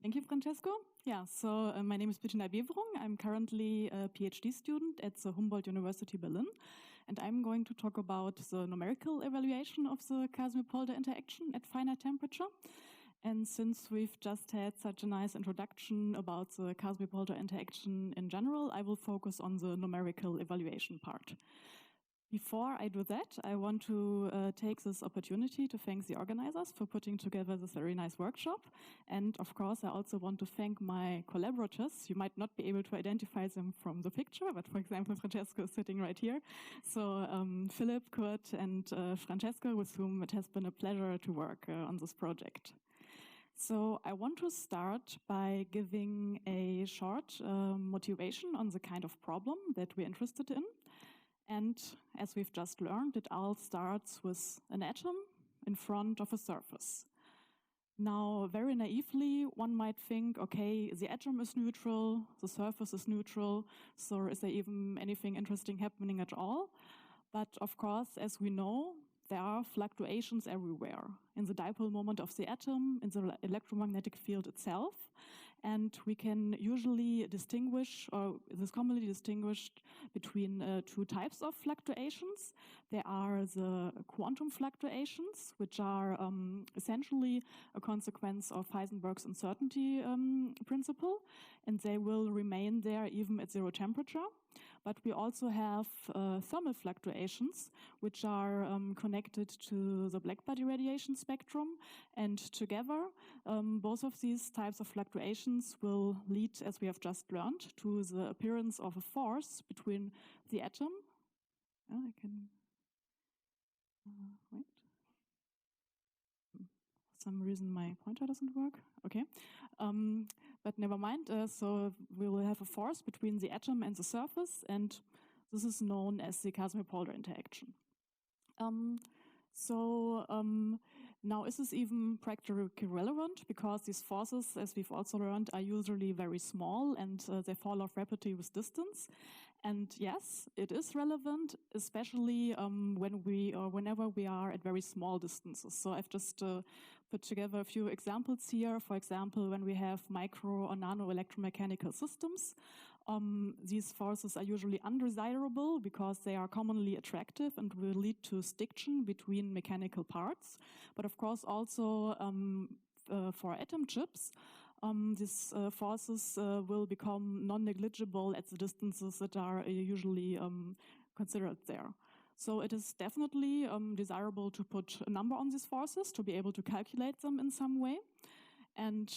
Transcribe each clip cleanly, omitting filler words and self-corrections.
Thank you, Francesco. Yeah, so my name is Bettina Beverungen. I'm currently a PhD student at the Humboldt University Berlin, and I'm going to talk about the numerical evaluation of the Casimir-Polder interaction at finite temperature. And since we've just had such a nice introduction about the Casimir-Polder interaction in general, I will focus on the numerical evaluation part. Before I do that, I want to take this opportunity to thank the organizers for putting together this very nice workshop. And of course, I also want to thank my collaborators. You might not be able to identify them from the picture, but for example, Francesco is sitting right here. So Philip, Kurt, and Francesco, with whom it has been a pleasure to work on this project. So I want to start by giving a short motivation on the kind of problem that we're interested in. And as we've just learned, it all starts with an atom in front of a surface. Now, very naively, one might think, okay, the atom is neutral, the surface is neutral, so is there even anything interesting happening at all? But of course, as we know, there are fluctuations everywhere in the dipole moment of the atom, in the electromagnetic field itself. And we can usually distinguish, or it is commonly distinguished between two types of fluctuations. There are the quantum fluctuations, which are essentially a consequence of Heisenberg's uncertainty principle, and they will remain there even at zero temperature. But we also have thermal fluctuations, which are connected to the Blackbody radiation spectrum. And together, both of these types of fluctuations will lead, as we have just learned, to the appearance of a force between the atom. Oh, I can wait. For some reason, my pointer doesn't work. Okay. But never mind. So we will have a force between the atom and the surface, and this is known as the Casimir-Polder interaction. Now is this even practically relevant? Because these forces, as we've also learned, are usually very small and they fall off rapidly with distance. And yes, it is relevant, especially whenever we are at very small distances. So I've just put together a few examples here. For example, when we have micro or nano electromechanical systems, these forces are usually undesirable because they are commonly attractive and will lead to stiction between mechanical parts. But of course, also for atom chips, these forces will become non-negligible at the distances that are usually considered there. So it is definitely desirable to put a number on these forces to be able to calculate them in some way. And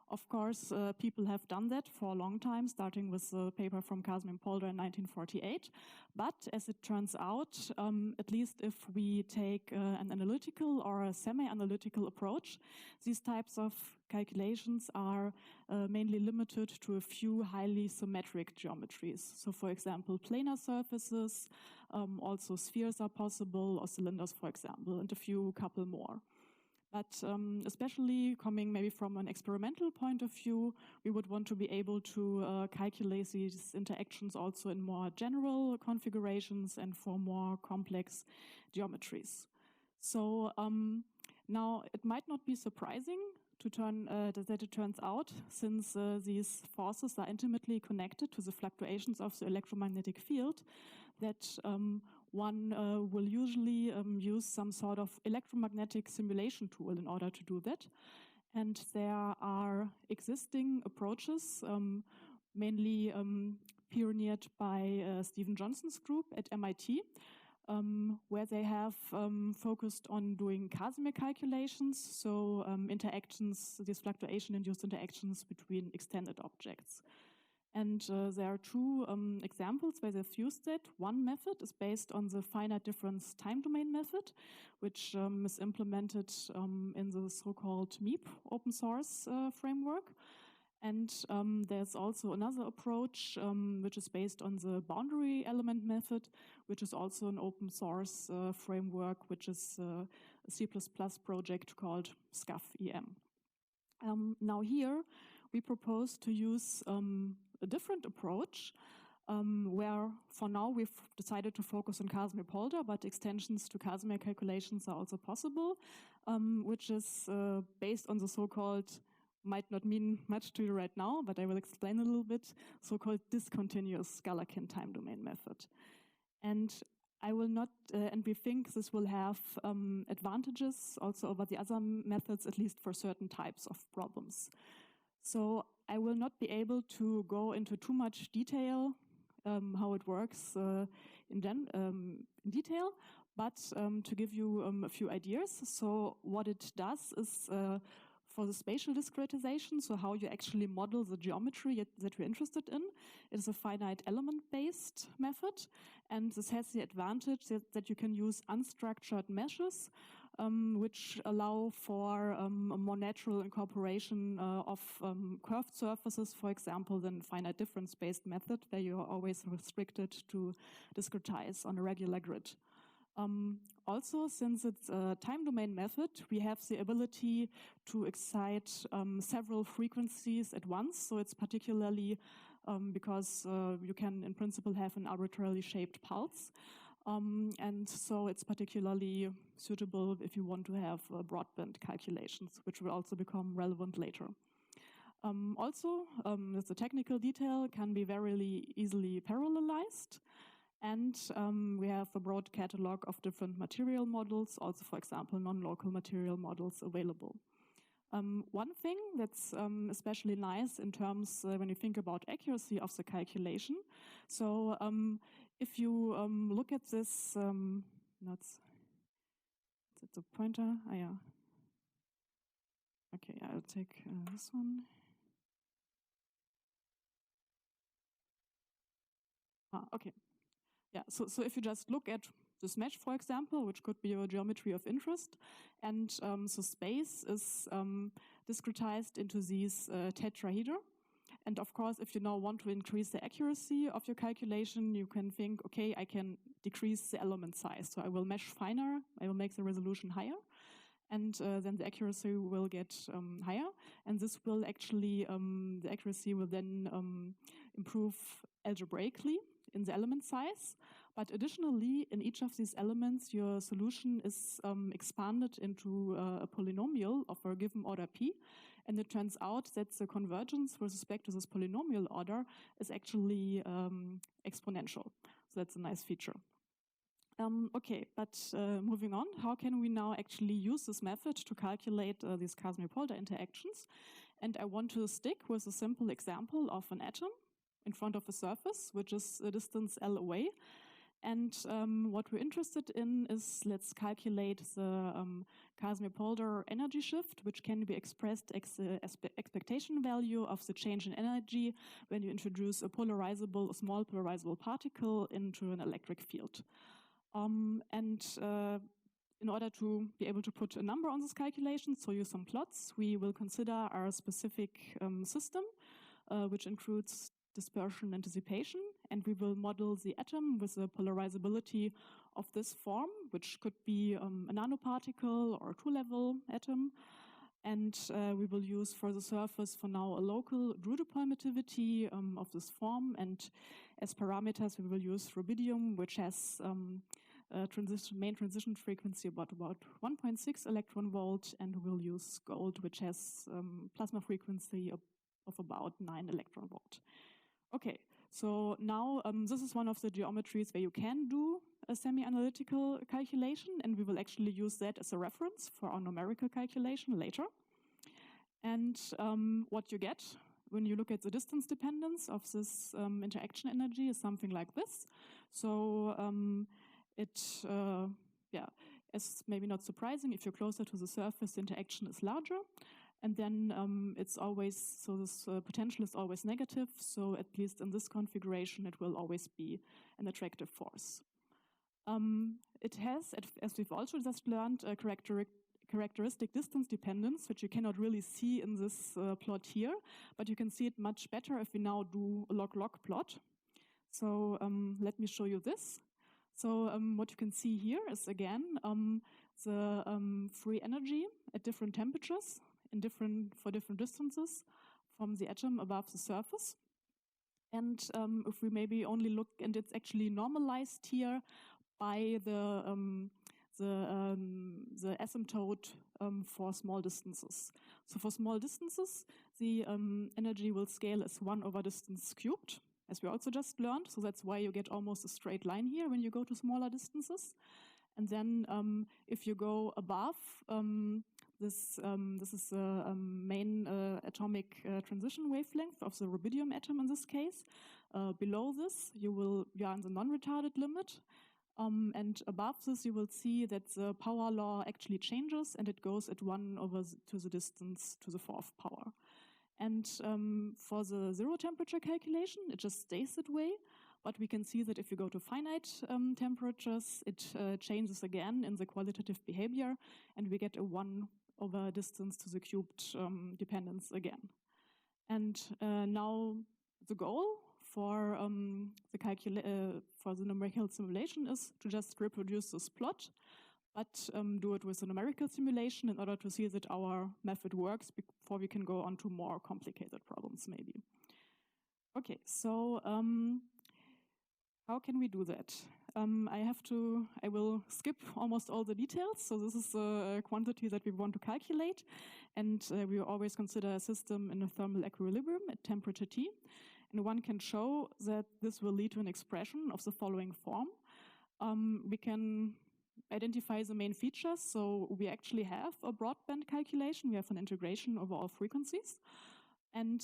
of course, people have done that for a long time, starting with the paper from Casimir-Polder in 1948. But as it turns out, at least if we take an analytical or a semi-analytical approach, these types of calculations are mainly limited to a few highly symmetric geometries. So for example, planar surfaces, also spheres are possible, or cylinders, for example, and a couple more. But especially coming maybe from an experimental point of view, we would want to be able to calculate these interactions also in more general configurations and for more complex geometries. So now it might not be surprising that it turns out, since these forces are intimately connected to the fluctuations of the electromagnetic field, that one will usually use some sort of electromagnetic simulation tool in order to do that. And there are existing approaches, mainly pioneered by Stephen Johnson's group at MIT, where they have focused on doing Casimir calculations, so interactions, these fluctuation-induced interactions between extended objects. And there are two examples where they've used that. One method is based on the finite difference time domain method, which is implemented in the so-called MEEP open source framework. And there's also another approach which is based on the boundary element method, which is also an open source framework, which is a C++ project called SCUF-EM. Now here we propose to use a different approach where for now we've decided to focus on Casimir-Polder, but extensions to Casimir calculations are also possible, which is based on the so-called might not mean much to you right now, but I will explain a little bit, so-called discontinuous Galerkin time domain method. And I will not, and we think this will have advantages also over the other methods, at least for certain types of problems. So I will not be able to go into too much detail how it works in detail, but to give you a few ideas. So what it does is for the spatial discretization, so how you actually model the geometry that you're interested in, it is a finite-element-based method, and this has the advantage that you can use unstructured meshes, which allow for a more natural incorporation of curved surfaces, for example, than finite difference-based method, where you are always restricted to discretize on a regular grid. Also, since it's a time domain method, we have the ability to excite several frequencies at once. So it's particularly because you can, in principle, have an arbitrarily shaped pulse. And so it's particularly suitable if you want to have broadband calculations, which will also become relevant later. Also, as a technical detail, can be very easily parallelized. And we have a broad catalog of different material models, also, for example, non-local material models available. One thing that's especially nice in terms when you think about accuracy of the calculation. So if you look at this, is it the pointer? Ah, yeah. Okay, I'll take this one. Okay. Yeah, so if you just look at this mesh, for example, which could be a geometry of interest, and so space is discretized into these tetrahedra. And of course, if you now want to increase the accuracy of your calculation, you can think, okay, I can decrease the element size. So I will mesh finer, I will make the resolution higher, and then the accuracy will get higher. And this will actually, the accuracy will then improve algebraically in the element size. But additionally, in each of these elements, your solution is expanded into a polynomial of a given order P. And it turns out that the convergence with respect to this polynomial order is actually exponential. So that's a nice feature. Okay, but moving on, how can we now actually use this method to calculate these Casimir-Polder interactions? And I want to stick with a simple example of an atom in front of a surface, which is a distance L away. And what we're interested in is, let's calculate the Casimir-Polder energy shift, which can be expressed as the expectation value of the change in energy when you introduce a small polarizable particle into an electric field. In order to be able to put a number on this calculation, so use some plots, we will consider our specific system, which includes dispersion and dissipation, and we will model the atom with the polarizability of this form, which could be a nanoparticle or a two-level atom. And we will use for the surface for now a local dipole of this form, and as parameters we will use rubidium, which has main transition frequency about 1.6 electron volt, and we'll use gold, which has plasma frequency of about 9 electron volt. Okay, so now this is one of the geometries where you can do a semi-analytical calculation, and we will actually use that as a reference for our numerical calculation later. And what you get when you look at the distance dependence of this interaction energy is something like this. So it's maybe not surprising, if you're closer to the surface, the interaction is larger. And then it's always, so this potential is always negative, so at least in this configuration it will always be an attractive force. It has, as we've also just learned, a characteristic distance dependence, which you cannot really see in this plot here, but you can see it much better if we now do a log-log plot. So let me show you this. So what you can see here is, again, the free energy at different temperatures for different distances from the atom above the surface. And if we maybe only look, and it's actually normalized here by the the asymptote for small distances. So for small distances, the energy will scale as 1 over distance cubed, as we also just learned. So that's why you get almost a straight line here when you go to smaller distances. And then if you go above, this is the main atomic transition wavelength of the rubidium atom in this case. Below this, you are in the non-retarded limit. And above this, you will see that the power law actually changes, and it goes at 1 over to the distance to the 4th power. And for the zero temperature calculation, it just stays that way. But we can see that if you go to finite temperatures, it changes again in the qualitative behavior, and we get a 1 over distance to the cubed dependence again. And now the goal for the numerical simulation is to just reproduce this plot, but do it with a numerical simulation in order to see that our method works before we can go on to more complicated problems maybe. Okay, so how can we do that? I will skip almost all the details. So this is a quantity that we want to calculate. And we always consider a system in a thermal equilibrium at temperature T. And one can show that this will lead to an expression of the following form. We can identify the main features. So we actually have a broadband calculation. We have an integration over all frequencies. And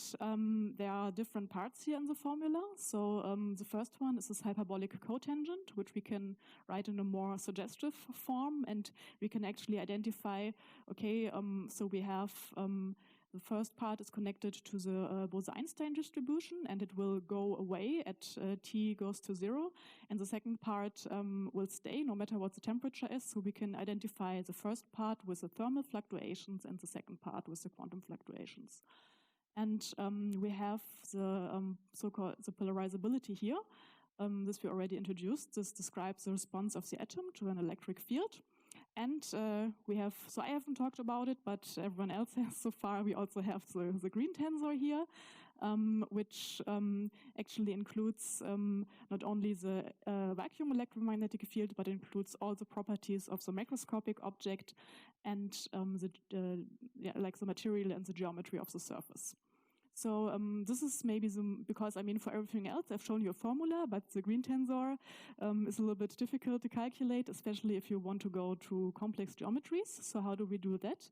there are different parts here in the formula. So the first one is this hyperbolic cotangent, which we can write in a more suggestive form. And we can actually identify, okay, so we have the first part is connected to the Bose-Einstein distribution, and it will go away at T goes to 0. And the second part will stay no matter what the temperature is. So we can identify the first part with the thermal fluctuations and the second part with the quantum fluctuations. And we have the so-called the polarizability here. This we already introduced. This describes the response of the atom to an electric field. And we have, so I haven't talked about it, but everyone else has so far. We also have the green tensor here, which actually includes not only the vacuum electromagnetic field, but includes all the properties of the macroscopic object and like the material and the geometry of the surface. So this is maybe because, I mean, for everything else, I've shown you a formula, but the green tensor is a little bit difficult to calculate, especially if you want to go to complex geometries. So how do we do that?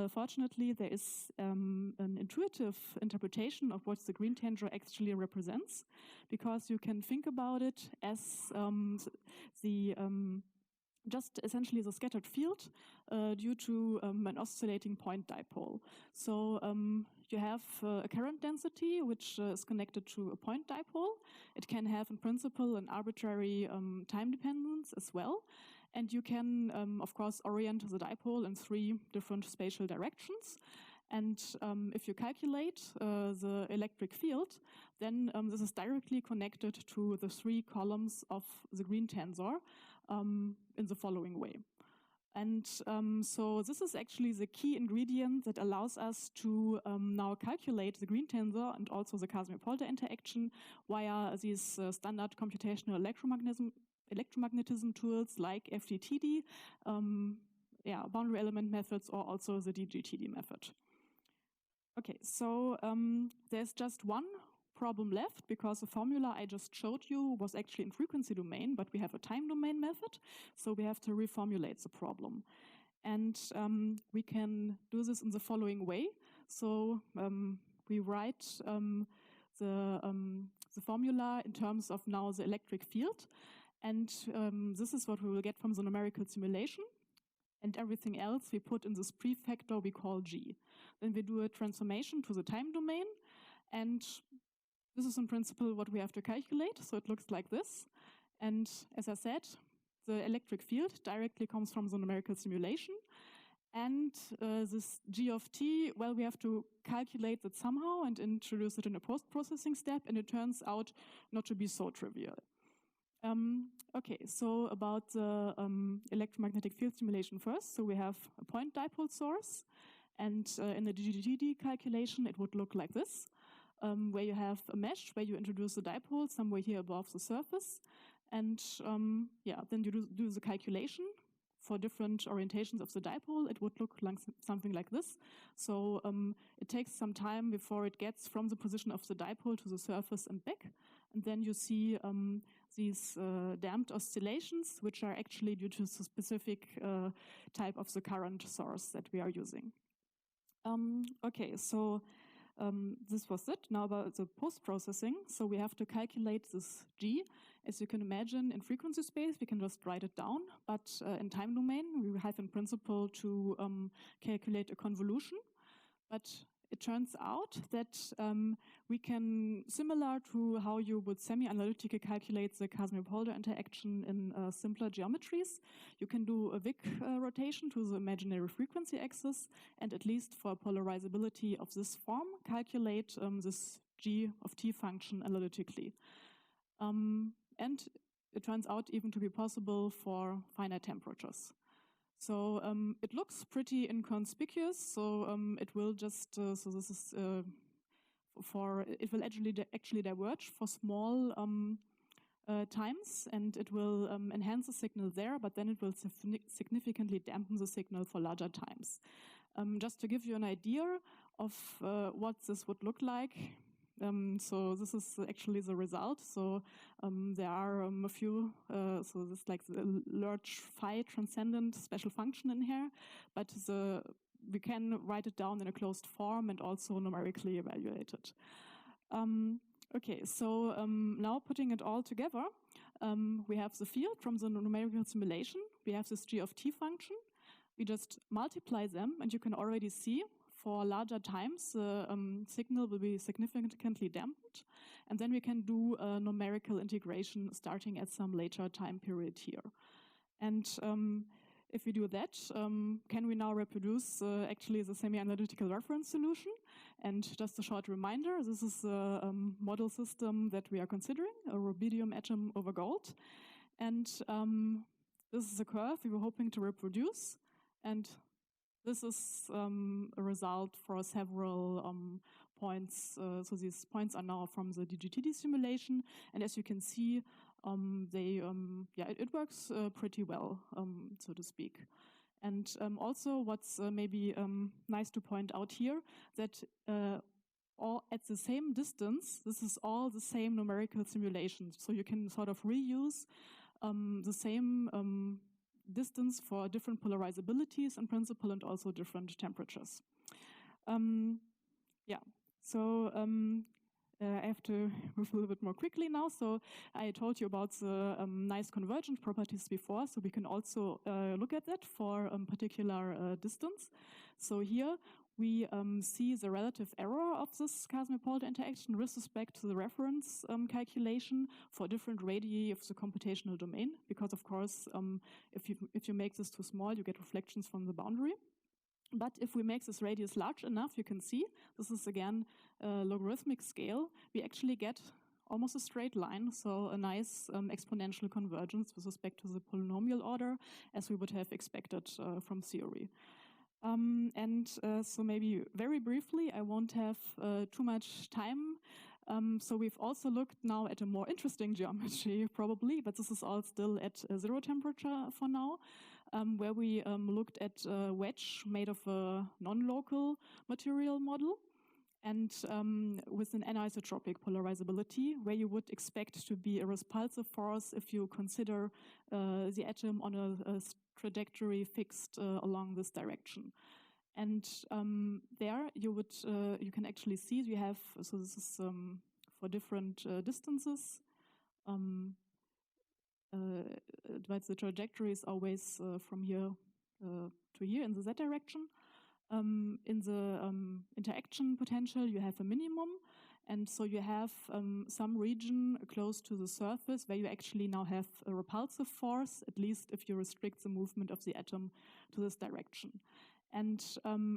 Fortunately, there is an intuitive interpretation of what the green tensor actually represents, because you can think about it as just essentially the scattered field due to an oscillating point dipole. So you have a current density, which is connected to a point dipole. It can have, in principle, an arbitrary time dependence as well. And you can, of course, orient the dipole in 3 different spatial directions. And if you calculate the electric field, then this is directly connected to the 3 columns of the green tensor in the following way. And so this is actually the key ingredient that allows us to now calculate the green tensor and also the Casimir-Polder interaction via these standard computational electromagnetism tools like FDTD, boundary element methods, or also the DGTD method. Okay, so there's just one problem left, because the formula I just showed you was actually in frequency domain, but we have a time domain method, so we have to reformulate the problem. And we can do this in the following way. So we write the formula in terms of now the electric field, and this is what we will get from the numerical simulation. And everything else we put in this prefactor we call G. Then we do a transformation to the time domain, and this is in principle what we have to calculate. So it looks like this. And as I said, the electric field directly comes from the numerical simulation. And this G of T, well, we have to calculate that somehow and introduce it in a post-processing step, and it turns out not to be so trivial. Okay, so about the electromagnetic field simulation first. So we have a point dipole source, and in the DGTD calculation, it would look like this, where you have a mesh where you introduce the dipole somewhere here above the surface, and then you do the calculation for different orientations of the dipole, it would look like something like this. So it takes some time before it gets from the position of the dipole to the surface and back. And then you see these damped oscillations, which are actually due to the specific type of the current source that we are using. Okay, so this was it. Now about the post-processing. So we have to calculate this G. As you can imagine, in frequency space, we can just write it down. But in time domain, we have in principle to calculate a convolution. But it turns out that we can, similar to how you would semi-analytically calculate the Casimir-Polder interaction in simpler geometries, you can do a Wick rotation to the imaginary frequency axis, and at least for polarizability of this form, calculate this G of t function analytically. And it turns out even to be possible for finite temperatures. So it looks pretty inconspicuous. So it will just so this is it will actually diverge for small times, and it will enhance the signal there, but then it will significantly dampen the signal for larger times. Just to give you an idea of what this would look like. So this is actually the result. So there are a few, so this is like the large phi transcendent special function in here, but we can write it down in a closed form and also numerically evaluate it. Okay, so now putting it all together, we have the field from the numerical simulation. We have this G of t function. We just multiply them, and you can already see for larger times, the signal will be significantly dampened. And then we can do a numerical integration starting at some later time period here. And if we do that, can we now reproduce actually the semi-analytical reference solution? And just a short reminder, this is a model system that we are considering, a rubidium atom over gold. And this is a curve we were hoping to reproduce. And this is a result for several points. So these points are now from the DGTD simulation. And as you can see, it works pretty well, so to speak. And also what's maybe nice to point out here, that all at the same distance, this is all the same numerical simulations. So you can sort of reuse the same distance for different polarizabilities in principle and also different temperatures. So I have to move a little bit more quickly now. So I told you about the nice convergence properties before, so we can also look at that for a particular distance. So here we see the relative error of this Casimir-Polder interaction with respect to the reference calculation for different radii of the computational domain, because of course, if you make this too small, you get reflections from the boundary. But if we make this radius large enough, you can see, this is again a logarithmic scale, we actually get almost a straight line, so a nice exponential convergence with respect to the polynomial order, as we would have expected from theory. So maybe very briefly, I won't have too much time. So we've also looked now at a more interesting geometry, probably, but this is all still at zero temperature for now, where we looked at a wedge made of a non-local material model, and with an anisotropic polarizability, where you would expect to be a repulsive force if you consider the atom on a trajectory fixed along this direction. And there you can actually see you have, so this is for different distances, but the trajectory is always from here to here in the z direction. In the interaction potential, you have a minimum, and so you have some region close to the surface where you actually now have a repulsive force, at least if you restrict the movement of the atom to this direction. And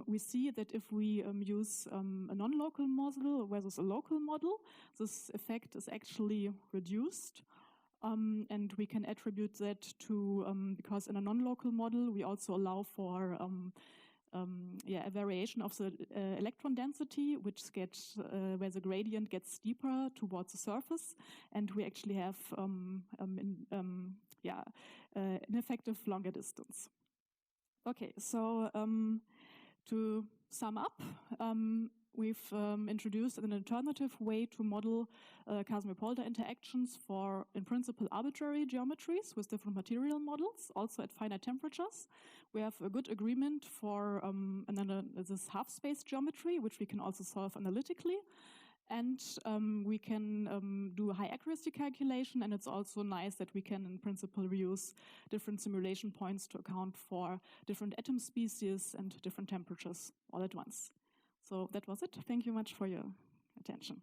we see that if we use a non-local model versus a local model, this effect is actually reduced. And we can attribute that to, because in a non-local model, we also allow for a variation of the electron density, which gets where the gradient gets steeper towards the surface, and we actually have an effective longer distance. Okay, so to sum up, we've introduced an alternative way to model Casimir-Polder interactions for, in principle, arbitrary geometries with different material models, also at finite temperatures. We have a good agreement for this half-space geometry, which we can also solve analytically. And we can do a high accuracy calculation, and it's also nice that we can, in principle, reuse different simulation points to account for different atom species and different temperatures all at once. So that was it. Thank you much for your attention.